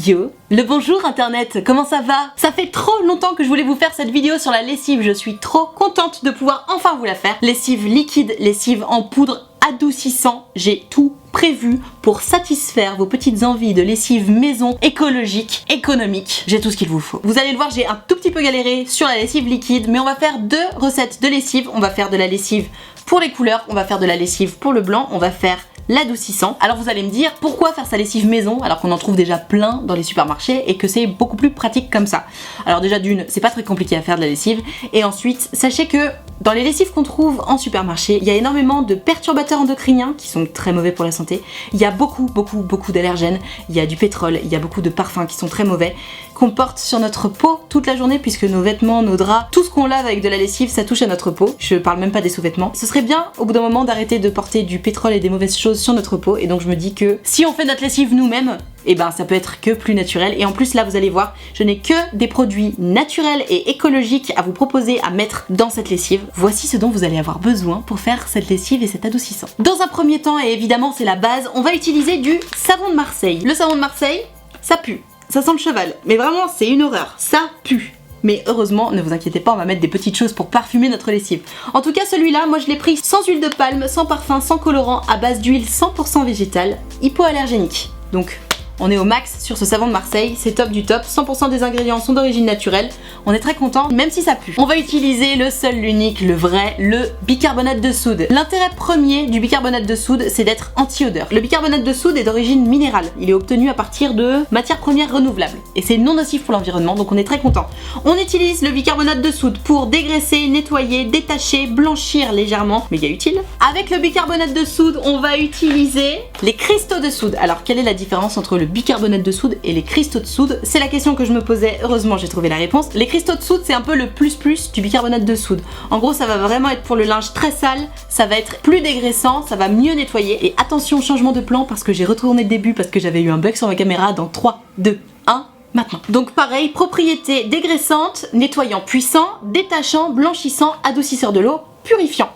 Yo, le bonjour internet, comment ça va? Ça fait trop longtemps que je voulais vous faire cette vidéo sur la lessive, je suis trop contente de pouvoir enfin vous la faire. Lessive liquide, lessive en poudre adoucissant, j'ai tout prévu pour satisfaire vos petites envies de lessive maison, écologique, économique. J'ai tout ce qu'il vous faut. Vous allez le voir, j'ai un tout petit peu galéré sur la lessive liquide, mais on va faire deux recettes de lessive. On va faire de la lessive pour les couleurs, on va faire de la lessive pour le blanc, on va faire l'adoucissant. Alors vous allez me dire pourquoi faire sa lessive maison alors qu'on en trouve déjà plein dans les supermarchés et que c'est beaucoup plus pratique comme ça. Alors déjà d'une, c'est pas très compliqué à faire de la lessive, et ensuite sachez que dans les lessives qu'on trouve en supermarché, il y a énormément de perturbateurs endocriniens qui sont très mauvais pour la santé. Il y a beaucoup d'allergènes, il y a du pétrole, il y a beaucoup de parfums qui sont très mauvais, qu'on porte sur notre peau toute la journée puisque nos vêtements, nos draps, tout ce qu'on lave avec de la lessive, ça touche à notre peau. Je parle même pas des sous-vêtements. Ce serait bien au bout d'un moment d'arrêter de porter du pétrole et des mauvaises choses sur notre peau, et donc je me dis que si on fait notre lessive nous-mêmes, et ben ça peut être que plus naturel. Et en plus là vous allez voir, je n'ai que des produits naturels et écologiques à vous proposer à mettre dans cette lessive. Voici ce dont vous allez avoir besoin pour faire cette lessive et cet adoucissant. Dans un premier temps, et évidemment c'est la base, on va utiliser du savon de Marseille. Le savon de Marseille, ça pue, ça sent le cheval, mais vraiment c'est une horreur, ça pue. Mais heureusement, ne vous inquiétez pas, on va mettre des petites choses pour parfumer notre lessive. En tout cas celui-là, moi je l'ai pris sans huile de palme, sans parfum, sans colorant, à base d'huile 100% végétale, hypoallergénique. Donc on est au max sur ce savon de Marseille, c'est top du top, 100% des ingrédients sont d'origine naturelle, on est très content même si ça pue. On va utiliser le seul, l'unique, le vrai, le bicarbonate de soude. L'intérêt premier du bicarbonate de soude, c'est d'être anti-odeur. Le bicarbonate de soude est d'origine minérale, il est obtenu à partir de matières premières renouvelables et c'est non nocif pour l'environnement, donc on est très content. On utilise le bicarbonate de soude pour dégraisser, nettoyer, détacher, blanchir légèrement, méga utile. Avec le bicarbonate de soude, on va utiliser les cristaux de soude. Alors quelle est la différence entre le bicarbonate de soude et les cristaux de soude? C'est la question que je me posais, heureusement j'ai trouvé la réponse. Les cristaux de soude, c'est un peu le plus du bicarbonate de soude. En gros ça va vraiment être pour le linge très sale, ça va être plus dégraissant, ça va mieux nettoyer. Et attention, changement de plan parce que j'ai retourné le début parce que j'avais eu un bug sur ma caméra. Dans 3, 2, 1, maintenant. Donc pareil, propriété dégraissante, nettoyant puissant, détachant, blanchissant, adoucisseur de l'eau, purifiant.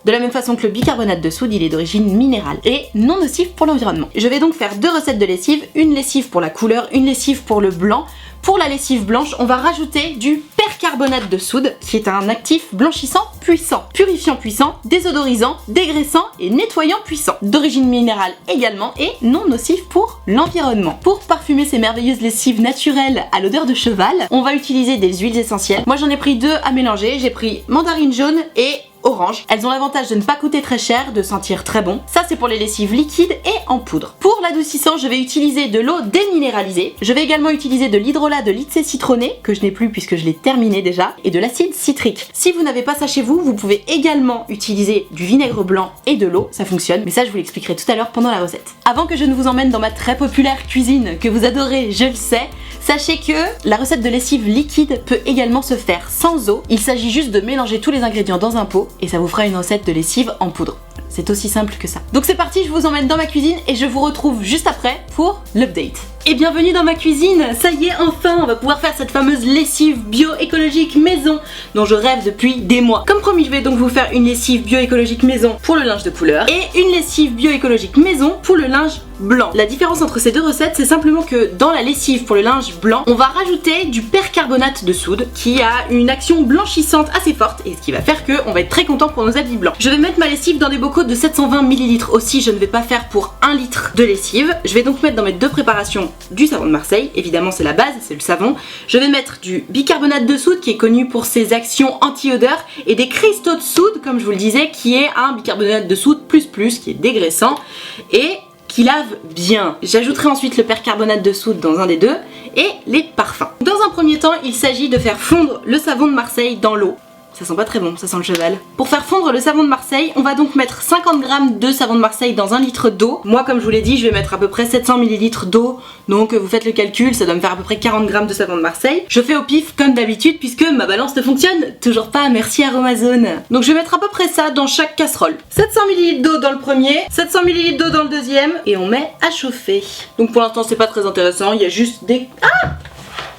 De la même façon que le bicarbonate de soude, il est d'origine minérale et non nocif pour l'environnement. Je vais donc faire deux recettes de lessive, une lessive pour la couleur, une lessive pour le blanc. Pour la lessive blanche, on va rajouter du percarbonate de soude, qui est un actif blanchissant puissant, purifiant puissant, désodorisant, dégraissant et nettoyant puissant. D'origine minérale également et non nocif pour l'environnement. Pour parfumer ces merveilleuses lessives naturelles à l'odeur de cheval, on va utiliser des huiles essentielles. Moi j'en ai pris deux à mélanger, j'ai pris mandarine jaune et orange. Elles ont l'avantage de ne pas coûter très cher, de sentir très bon. Ça c'est pour les lessives liquides et en poudre. Pour l'adoucissant, je vais utiliser de l'eau déminéralisée. Je vais également utiliser de l'hydrolat de lycée citronné, que je n'ai plus puisque je l'ai terminé déjà, et de l'acide citrique. Si vous n'avez pas ça chez vous, vous pouvez également utiliser du vinaigre blanc et de l'eau, ça fonctionne, mais ça je vous l'expliquerai tout à l'heure pendant la recette. Avant que je ne vous emmène dans ma très populaire cuisine, que vous adorez, je le sais, sachez que la recette de lessive liquide peut également se faire sans eau. Il s'agit juste de mélanger tous les ingrédients dans un pot et ça vous fera une recette de lessive en poudre. C'est aussi simple que ça. Donc c'est parti, je vous emmène dans ma cuisine et je vous retrouve juste après pour l'update. Et bienvenue dans ma cuisine, ça y est, enfin on va pouvoir faire cette fameuse lessive bio-écologique maison dont je rêve depuis des mois. Comme promis, je vais donc vous faire une lessive bio-écologique maison pour le linge de couleur et une lessive bio-écologique maison pour le linge blanc. La différence entre ces deux recettes, c'est simplement que dans la lessive pour le linge blanc, on va rajouter du percarbonate de soude qui a une action blanchissante assez forte et ce qui va faire qu'on va être très content pour nos habits blancs. Je vais mettre ma lessive dans des bocaux de 720 ml aussi, je ne vais pas faire pour 1 litre de lessive. Je vais donc mettre dans mes deux préparations du savon de Marseille, évidemment c'est la base, c'est le savon. Je vais mettre du bicarbonate de soude qui est connu pour ses actions anti-odeur et des cristaux de soude, comme je vous le disais, qui est un bicarbonate de soude plus qui est dégraissant et qui lave bien. J'ajouterai ensuite le percarbonate de soude dans un des deux et les parfums. Dans un premier temps, il s'agit de faire fondre le savon de Marseille dans l'eau. Ça sent pas très bon, ça sent le cheval. Pour faire fondre le savon de Marseille, on va donc mettre 50 g de savon de Marseille dans 1 litre d'eau. Moi, comme je vous l'ai dit, je vais mettre à peu près 700 ml d'eau. Donc vous faites le calcul, ça doit me faire à peu près 40 g de savon de Marseille. Je fais au pif comme d'habitude puisque ma balance ne fonctionne toujours pas, merci Aromazone. Donc je vais mettre à peu près ça dans chaque casserole. 700 ml d'eau dans le premier, 700 ml d'eau dans le deuxième et on met à chauffer. Donc pour l'instant c'est pas très intéressant, il y a juste des... Ah!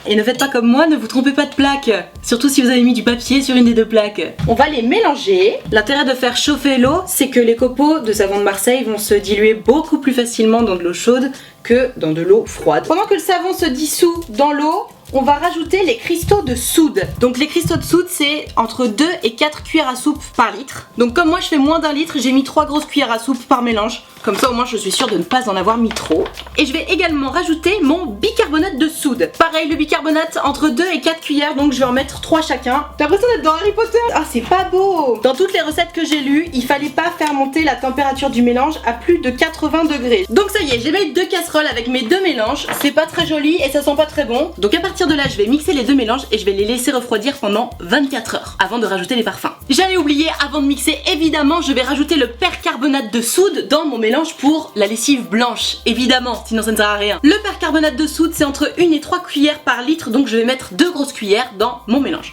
Et ne faites pas comme moi, ne vous trompez pas de plaque. Surtout si vous avez mis du papier sur une des deux plaques. On va les mélanger. L'intérêt de faire chauffer l'eau, c'est que les copeaux de savon de Marseille vont se diluer beaucoup plus facilement dans de l'eau chaude que dans de l'eau froide. Pendant que le savon se dissout dans l'eau, on va rajouter les cristaux de soude. Donc les cristaux de soude, c'est entre 2 et 4 cuillères à soupe par litre. Donc comme moi je fais moins d'1 litre, j'ai mis 3 grosses cuillères à soupe par mélange. Comme ça au moins je suis sûre de ne pas en avoir mis trop. Et je vais également rajouter mon bicarbonate de soude. Pareil, le bicarbonate entre 2 et 4 cuillères, donc je vais en mettre 3 chacun. J'ai l'impression d'être dans Harry Potter. Ah, c'est pas beau. Dans toutes les recettes que j'ai lues, il fallait pas faire monter la température du mélange à plus de 80 degrés. Donc ça y est, j'ai mis 2 casseroles avec mes 2 mélanges. C'est pas très joli et ça sent pas très bon. Donc à partir de là, je vais mixer les 2 mélanges et je vais les laisser refroidir pendant 24 heures avant de rajouter les parfums. J'allais oublier, avant de mixer, évidemment, je vais rajouter le percarbonate de soude dans mon mélange pour la lessive blanche. Évidemment, sinon ça ne sert à rien. Le percarbonate de soude, c'est entre 1 et 3 cuillères par litre, donc je vais mettre 2 grosses cuillères dans mon mélange.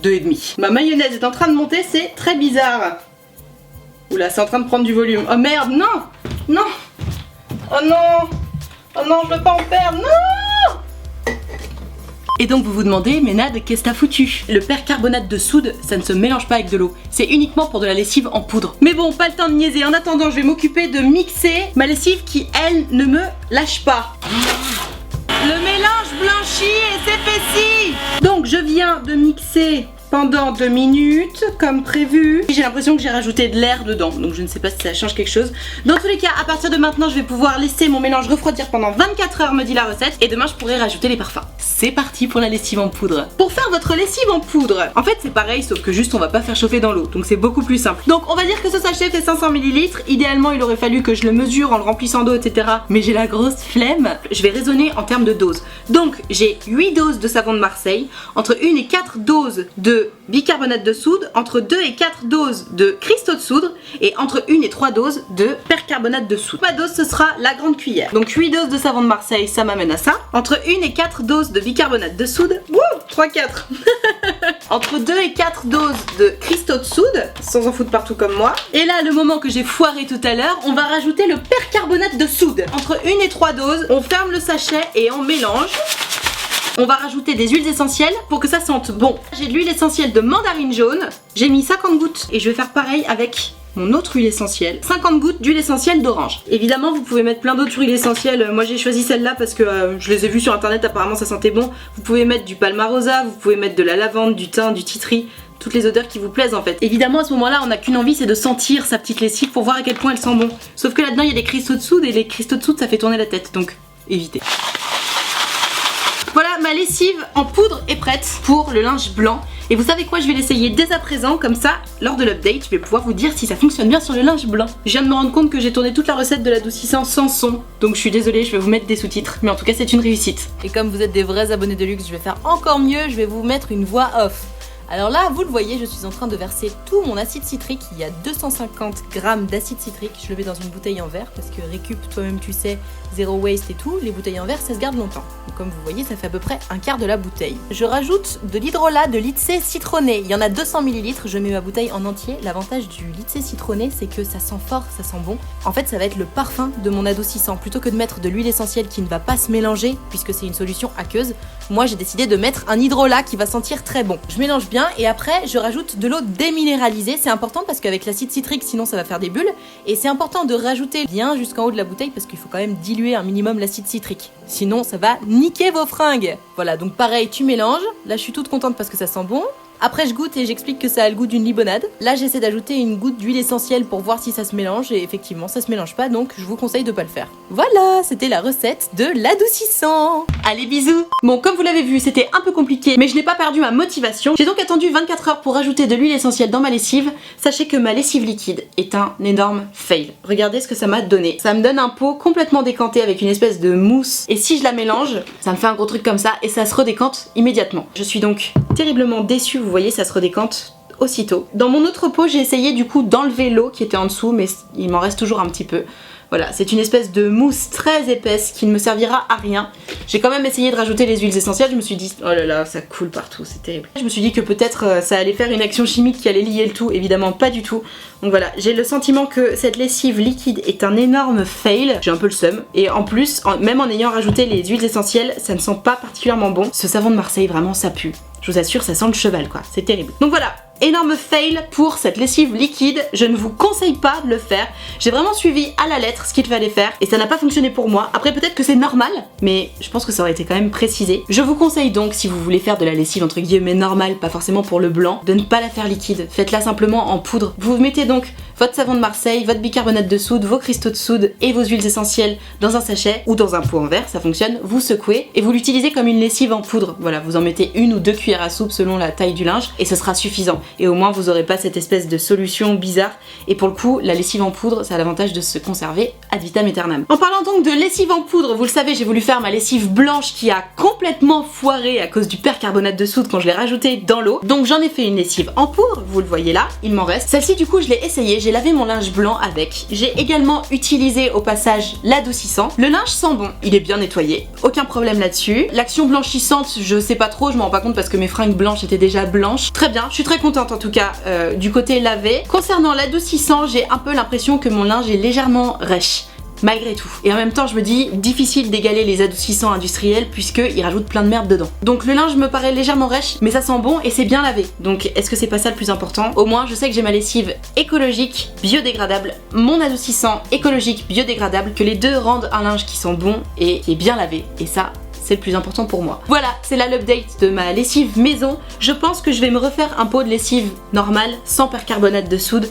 2,5. Ma mayonnaise est en train de monter, c'est très bizarre. Oula, c'est en train de prendre du volume. Oh merde, non. Non. Oh non. Oh non, je veux pas en perdre. Non. Et donc vous vous demandez, mais Nad, qu'est-ce que t'as foutu? Le percarbonate de soude, ça ne se mélange pas avec de l'eau. C'est uniquement pour de la lessive en poudre. Mais bon, pas le temps de niaiser. En attendant, je vais m'occuper de mixer ma lessive qui, elle, ne me lâche pas. Le mélange blanchit et s'épaissit. Donc je viens de mixer pendant 2 minutes comme prévu. J'ai l'impression que j'ai rajouté de l'air dedans, donc je ne sais pas si ça change quelque chose. Dans tous les cas, à partir de maintenant, je vais pouvoir laisser mon mélange refroidir pendant 24 heures, me dit la recette, et demain je pourrai rajouter les parfums. C'est parti pour la lessive en poudre. Pour faire votre lessive en poudre, en fait c'est pareil, sauf que juste on va pas faire chauffer dans l'eau, donc c'est beaucoup plus simple. Donc on va dire que ce sachet fait 500 ml. Idéalement il aurait fallu que je le mesure en le remplissant d'eau, etc. Mais j'ai la grosse flemme. Je vais raisonner en termes de doses. Donc j'ai 8 doses de savon de Marseille, entre 1 et 4 doses de bicarbonate de soude, entre 2 et 4 doses de cristaux de soude et entre 1 et 3 doses de percarbonate de soude. Ma dose ce sera la grande cuillère. Donc 8 doses de savon de Marseille, ça m'amène à ça. Entre 1 et 4 doses de bicarbonate de soude. Wouh, 3-4. Entre 2 et 4 doses de cristaux de soude, sans en foutre partout comme moi. Et là, le moment que j'ai foiré tout à l'heure, on va rajouter le percarbonate de soude. Entre 1 et 3 doses, on ferme le sachet et on mélange. On va rajouter des huiles essentielles pour que ça sente bon. J'ai de l'huile essentielle de mandarine jaune. J'ai mis 50 gouttes et je vais faire pareil avec mon autre huile essentielle. 50 gouttes d'huile essentielle d'orange. Évidemment, vous pouvez mettre plein d'autres huiles essentielles. Moi, j'ai choisi celle-là parce que je les ai vues sur internet. Apparemment, ça sentait bon. Vous pouvez mettre du palmarosa, vous pouvez mettre de la lavande, du thym, du titri. Toutes les odeurs qui vous plaisent en fait. Évidemment à ce moment là on n'a qu'une envie, c'est de sentir sa petite lessive pour voir à quel point elle sent bon. Sauf que là-dedans il y a des cristaux de soude et les cristaux de soude ça fait tourner la tête, donc évitez. Voilà, ma lessive en poudre est prête pour le linge blanc. Et vous savez quoi, je vais l'essayer dès à présent, comme ça, lors de l'update, je vais pouvoir vous dire si ça fonctionne bien sur le linge blanc. Je viens de me rendre compte que j'ai tourné toute la recette de l'adoucissant sans son, donc je suis désolée, je vais vous mettre des sous-titres, mais en tout cas c'est une réussite. Et comme vous êtes des vrais abonnés de luxe, je vais faire encore mieux, je vais vous mettre une voix off. Alors là, vous le voyez, je suis en train de verser tout mon acide citrique. Il y a 250 grammes d'acide citrique. Je le mets dans une bouteille en verre parce que récup, toi-même tu sais, zéro waste et tout. Les bouteilles en verre, ça se garde longtemps. Donc comme vous voyez, ça fait à peu près un quart de la bouteille. Je rajoute de l'hydrolat de Litse citronné. Il y en a 200 ml. Je mets ma bouteille en entier. L'avantage du Litse citronné, c'est que ça sent fort, ça sent bon. En fait, ça va être le parfum de mon adoucissant. Plutôt que de mettre de l'huile essentielle qui ne va pas se mélanger, puisque c'est une solution aqueuse, moi j'ai décidé de mettre un hydrolat qui va sentir très bon. Je mélange bien et après je rajoute de l'eau déminéralisée. C'est important parce qu'avec l'acide citrique sinon ça va faire des bulles. Et c'est important de rajouter bien jusqu'en haut de la bouteille parce qu'il faut quand même diluer un minimum l'acide citrique. Sinon ça va niquer vos fringues. Voilà, donc pareil, tu mélanges. Là je suis toute contente parce que ça sent bon. Après je goûte et j'explique que ça a le goût d'une limonade. Là j'essaie d'ajouter une goutte d'huile essentielle pour voir si ça se mélange et effectivement ça se mélange pas, donc je vous conseille de pas le faire. Voilà, c'était la recette de l'adoucissant. Allez, bisous. Bon, comme vous l'avez vu, c'était un peu compliqué, mais je n'ai pas perdu ma motivation. J'ai donc attendu 24 heures pour rajouter de l'huile essentielle dans ma lessive. Sachez que ma lessive liquide est un énorme fail. Regardez ce que ça m'a donné. Ça me donne un pot complètement décanté avec une espèce de mousse. Et si je la mélange, ça me fait un gros truc comme ça et ça se redécante immédiatement. Je suis donc terriblement déçue. Vous voyez, ça se redécante aussitôt. Dans mon autre pot, j'ai essayé du coup d'enlever l'eau qui était en dessous, mais il m'en reste toujours un petit peu. Voilà, c'est une espèce de mousse très épaisse qui ne me servira à rien. J'ai quand même essayé de rajouter les huiles essentielles, je me suis dit, oh là là, ça coule partout, c'est terrible. Je me suis dit que peut-être ça allait faire une action chimique qui allait lier le tout, évidemment pas du tout. Donc voilà, j'ai le sentiment que cette lessive liquide est un énorme fail, j'ai un peu le seum. Et en plus, même en ayant rajouté les huiles essentielles, ça ne sent pas particulièrement bon. Ce savon de Marseille, vraiment, ça pue. Je vous assure, ça sent le cheval quoi, c'est terrible. Donc voilà, Énorme fail pour cette lessive liquide, je ne vous conseille pas de le faire. J'ai vraiment suivi à la lettre ce qu'il fallait faire et ça n'a pas fonctionné pour moi. Après peut-être que c'est normal, mais je pense que ça aurait été quand même précisé. Je vous conseille donc, si vous voulez faire de la lessive entre guillemets normale, pas forcément pour le blanc, de ne pas la faire liquide. Faites-la simplement en poudre. Vous mettez donc votre savon de Marseille, votre bicarbonate de soude, vos cristaux de soude et vos huiles essentielles dans un sachet ou dans un pot en verre, ça fonctionne, vous secouez et vous l'utilisez comme une lessive en poudre. Voilà, vous en mettez 1 ou 2 cuillères à soupe selon la taille du linge et ce sera suffisant. Et au moins vous aurez pas cette espèce de solution bizarre. Et pour le coup, la lessive en poudre, ça a l'avantage de se conserver ad vitam aeternam. En parlant donc de lessive en poudre, vous le savez, j'ai voulu faire ma lessive blanche qui a complètement foiré à cause du percarbonate de soude quand je l'ai rajouté dans l'eau. Donc j'en ai fait une lessive en poudre, vous le voyez là, il m'en reste. Celle-ci du coup je l'ai essayée, j'ai lavé mon linge blanc avec. J'ai également utilisé au passage l'adoucissant. Le linge sent bon, il est bien nettoyé, aucun problème là-dessus. L'action blanchissante, je sais pas trop, je m'en rends pas compte parce que mes fringues blanches étaient déjà blanches. Très bien, je suis très contente en tout cas du côté lavé. Concernant l'adoucissant, j'ai un peu l'impression que mon linge est légèrement rêche. Malgré tout. Et en même temps je me dis difficile d'égaler les adoucissants industriels puisqu'ils rajoutent plein de merde dedans. Donc le linge me paraît légèrement rêche mais ça sent bon et c'est bien lavé. Donc est-ce que c'est pas ça le plus important? Au moins je sais que j'ai ma lessive écologique, biodégradable, mon adoucissant écologique, biodégradable, que les deux rendent un linge qui sent bon et qui est bien lavé. Et ça, c'est le plus important pour moi. Voilà, c'est là l'update de ma lessive maison. Je pense que je vais me refaire un pot de lessive normale, sans percarbonate de soude,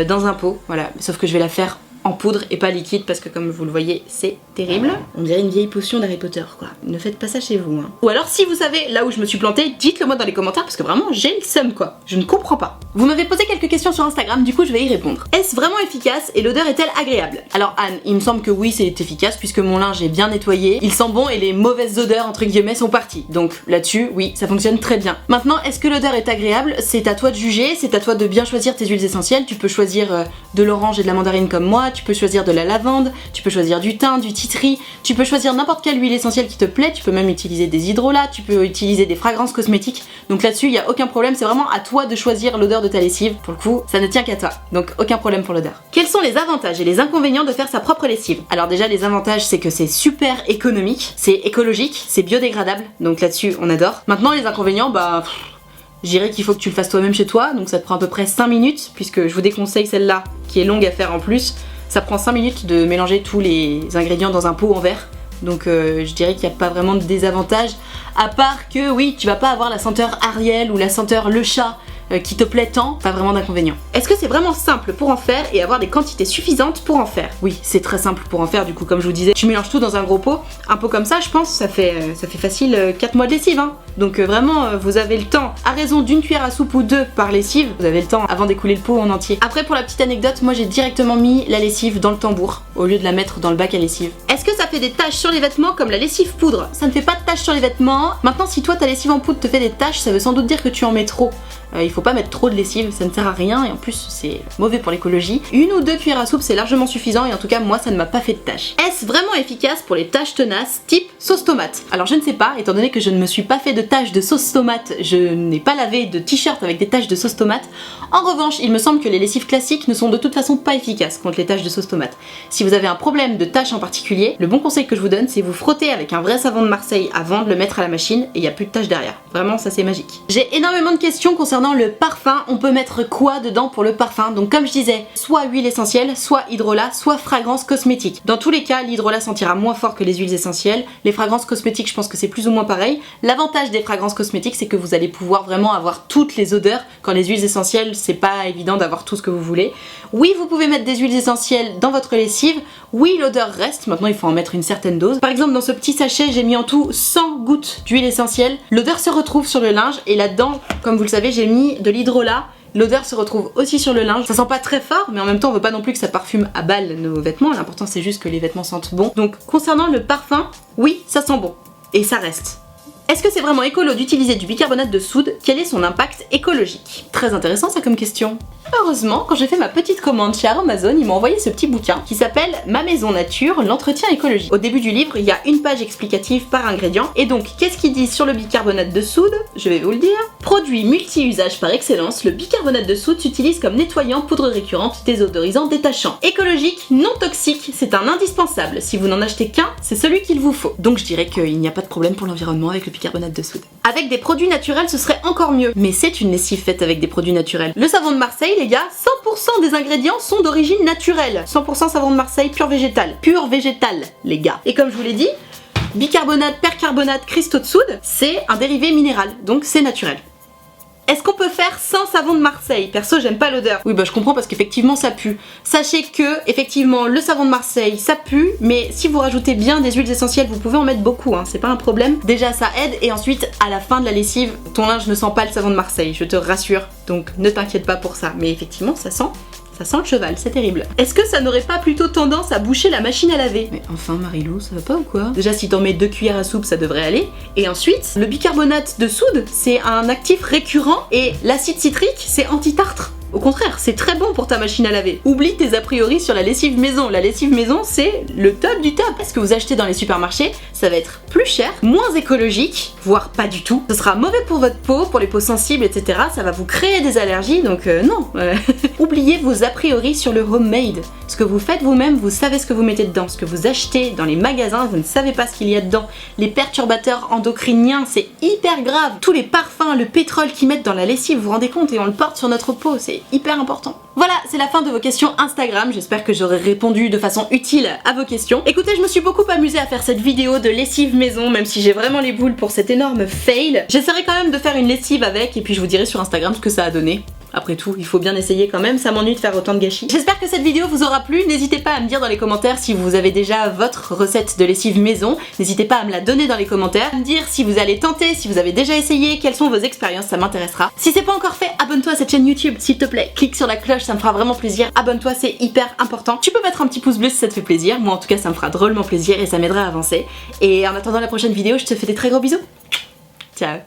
dans un pot. Voilà, sauf que je vais la faire en poudre et pas liquide parce que comme vous le voyez c'est terrible. On dirait une vieille potion d'Harry Potter quoi. Ne faites pas ça chez vous hein. Ou alors si vous savez là où je me suis plantée, dites-le moi dans les commentaires parce que vraiment j'ai le seum quoi. Je ne comprends pas. Vous m'avez posé quelques questions sur Instagram, du coup je vais y répondre. Est-ce vraiment efficace et l'odeur est-elle agréable? Alors Anne, il me semble que oui c'est efficace puisque mon linge est bien nettoyé, il sent bon et les mauvaises odeurs entre guillemets sont parties. Donc là-dessus oui ça fonctionne très bien. Maintenant est-ce que l'odeur est agréable? C'est à toi de juger, c'est à toi de bien choisir tes huiles essentielles. Tu peux choisir de l'orange et de la mandarine comme moi, tu peux choisir de la lavande, tu peux choisir du thym, du titri, tu peux choisir n'importe quelle huile essentielle qui te plaît, tu peux même utiliser des hydrolats, tu peux utiliser des fragrances cosmétiques, donc là-dessus il n'y a aucun problème, c'est vraiment à toi de choisir l'odeur de ta lessive, pour le coup ça ne tient qu'à toi, donc aucun problème pour l'odeur. Quels sont les avantages et les inconvénients de faire sa propre lessive? Alors déjà les avantages c'est que c'est super économique, c'est écologique, c'est biodégradable, donc là-dessus on adore. Maintenant les inconvénients, bah... je dirais qu'il faut que tu le fasses toi-même chez toi, donc ça te prend à peu près 5 minutes, puisque je vous déconseille celle-là, qui est longue à faire en plus. Ça prend 5 minutes de mélanger tous les ingrédients dans un pot en verre, donc je dirais qu'il n'y a pas vraiment de désavantage, à part que oui, tu vas pas avoir la senteur Ariel ou la senteur Le Chat qui te plaît tant, pas vraiment d'inconvénient. Est-ce que c'est vraiment simple pour en faire et avoir des quantités suffisantes pour en faire? Oui, c'est très simple pour en faire, du coup comme je vous disais, tu mélanges tout dans un gros pot, un pot comme ça je pense, ça fait facile 4 mois de lessive hein. Donc vraiment vous avez le temps, à raison d'une cuillère à soupe ou 2 par lessive, vous avez le temps avant d'écouler le pot en entier. Après pour la petite anecdote, moi j'ai directement mis la lessive dans le tambour, au lieu de la mettre dans le bac à lessive. Est-ce que ça fait des taches sur les vêtements comme la lessive poudre? Ça ne fait pas de taches sur les vêtements. Maintenant si toi ta lessive en poudre te fait des taches, ça veut sans doute dire que tu en mets trop. Il faut pas mettre trop de lessive, ça ne sert à rien et en plus c'est mauvais pour l'écologie. 1 ou 2 cuillères à soupe c'est largement suffisant et en tout cas moi ça ne m'a pas fait de taches. Est-ce vraiment efficace pour les taches tenaces type sauce tomate? Alors je ne sais pas, étant donné que je ne me suis pas fait de taches de sauce tomate, je n'ai pas lavé de t-shirt avec des taches de sauce tomate. En revanche il me semble que les lessives classiques ne sont de toute façon pas efficaces contre les taches de sauce tomate. Si vous avez un problème de taches en particulier, le bon conseil que je vous donne c'est vous frotter avec un vrai savon de Marseille avant de le mettre à la machine et il n'y a plus de taches derrière. Vraiment ça c'est magique. J'ai énormément de questions concernant le parfum, on peut mettre quoi dedans pour le parfum? Donc comme je disais, soit huile essentielle, soit hydrolat, soit fragrance cosmétique. Dans tous les cas, l'hydrolat sentira moins fort que les huiles essentielles. Les fragrances cosmétiques, je pense que c'est plus ou moins pareil. L'avantage des fragrances cosmétiques, c'est que vous allez pouvoir vraiment avoir toutes les odeurs, quand les huiles essentielles, c'est pas évident d'avoir tout ce que vous voulez. Oui, vous pouvez mettre des huiles essentielles dans votre lessive. Oui, l'odeur reste, maintenant il faut en mettre une certaine dose. Par exemple, dans ce petit sachet, j'ai mis en tout 100 gouttes d'huile essentielle. L'odeur se retrouve sur le linge et là-dedans, comme vous le savez, j'ai mis de l'hydrolat. L'odeur se retrouve aussi sur le linge. Ça sent pas très fort, mais en même temps on veut pas non plus que ça parfume à balle nos vêtements. L'important c'est juste que les vêtements sentent bon. Donc concernant le parfum, oui, ça sent bon. Et ça reste. Est-ce que c'est vraiment écolo d'utiliser du bicarbonate de soude? Quel est son impact écologique? Très intéressant ça comme question. Heureusement, quand j'ai fait ma petite commande chez Amazon, ils m'ont envoyé ce petit bouquin qui s'appelle Ma maison nature, l'entretien écologique. Au début du livre, il y a une page explicative par ingrédient. Et donc, qu'est-ce qu'ils disent sur le bicarbonate de soude? Je vais vous le dire. Produit multi-usage par excellence, le bicarbonate de soude s'utilise comme nettoyant, poudre récurrente, désodorisant, détachant. Écologique, non toxique, c'est un indispensable. Si vous n'en achetez qu'un, c'est celui qu'il vous faut. Donc je dirais qu'il n'y a pas de problème pour l'environnement avec le bicarbonate de soude. Avec des produits naturels, ce serait encore mieux. Mais c'est une lessive faite avec des produits naturels. Le savon de Marseille, les gars, 100% des ingrédients sont d'origine naturelle. 100% savon de Marseille, pur végétal. Pur végétal, les gars. Et comme je vous l'ai dit, bicarbonate, percarbonate, cristaux de soude, c'est un dérivé minéral, donc c'est naturel. Est-ce qu'on peut faire sans savon de Marseille? Perso, j'aime pas l'odeur. Oui, bah je comprends parce qu'effectivement ça pue. Sachez que, effectivement, le savon de Marseille, ça pue, mais si vous rajoutez bien des huiles essentielles, vous pouvez en mettre beaucoup, hein, c'est pas un problème. Déjà, ça aide, et ensuite, à la fin de la lessive, ton linge ne sent pas le savon de Marseille, je te rassure. Donc ne t'inquiète pas pour ça. Mais effectivement, ça sent le cheval, c'est terrible. Est-ce que ça n'aurait pas plutôt tendance à boucher la machine à laver? Mais enfin Marilou, ça va pas ou quoi? Déjà si t'en mets 2 cuillères à soupe, ça devrait aller. Et ensuite, le bicarbonate de soude, c'est un actif récurrent et l'acide citrique, c'est anti-tartre. Au contraire, c'est très bon pour ta machine à laver. Oublie tes a priori sur la lessive maison. La lessive maison, c'est le top du top. Ce que vous achetez dans les supermarchés, ça va être plus cher, moins écologique, voire pas du tout. Ce sera mauvais pour votre peau, pour les peaux sensibles, etc. Ça va vous créer des allergies, donc non. Oubliez vos a priori sur le homemade. Ce que vous faites vous-même, vous savez ce que vous mettez dedans. Ce que vous achetez dans les magasins, vous ne savez pas ce qu'il y a dedans. Les perturbateurs endocriniens, c'est hyper grave. Tous les parfums, le pétrole qu'ils mettent dans la lessive, vous vous rendez compte, et on le porte sur notre peau, c'est hyper important. Voilà, c'est la fin de vos questions Instagram. J'espère que j'aurai répondu de façon utile à vos questions. Écoutez, je me suis beaucoup amusée à faire cette vidéo de lessive maison, même si j'ai vraiment les boules pour cet énorme fail. J'essaierai quand même de faire une lessive avec, et puis je vous dirai sur Instagram ce que ça a donné. Après tout, il faut bien essayer quand même, ça m'ennuie de faire autant de gâchis. J'espère que cette vidéo vous aura plu, n'hésitez pas à me dire dans les commentaires si vous avez déjà votre recette de lessive maison, n'hésitez pas à me la donner dans les commentaires, à me dire si vous allez tenter, si vous avez déjà essayé, quelles sont vos expériences, ça m'intéressera. Si c'est pas encore fait, abonne-toi à cette chaîne YouTube, s'il te plaît, clique sur la cloche, ça me fera vraiment plaisir, abonne-toi, c'est hyper important. Tu peux mettre un petit pouce bleu si ça te fait plaisir, moi en tout cas ça me fera drôlement plaisir et ça m'aidera à avancer. Et en attendant la prochaine vidéo, je te fais des très gros bisous. Ciao.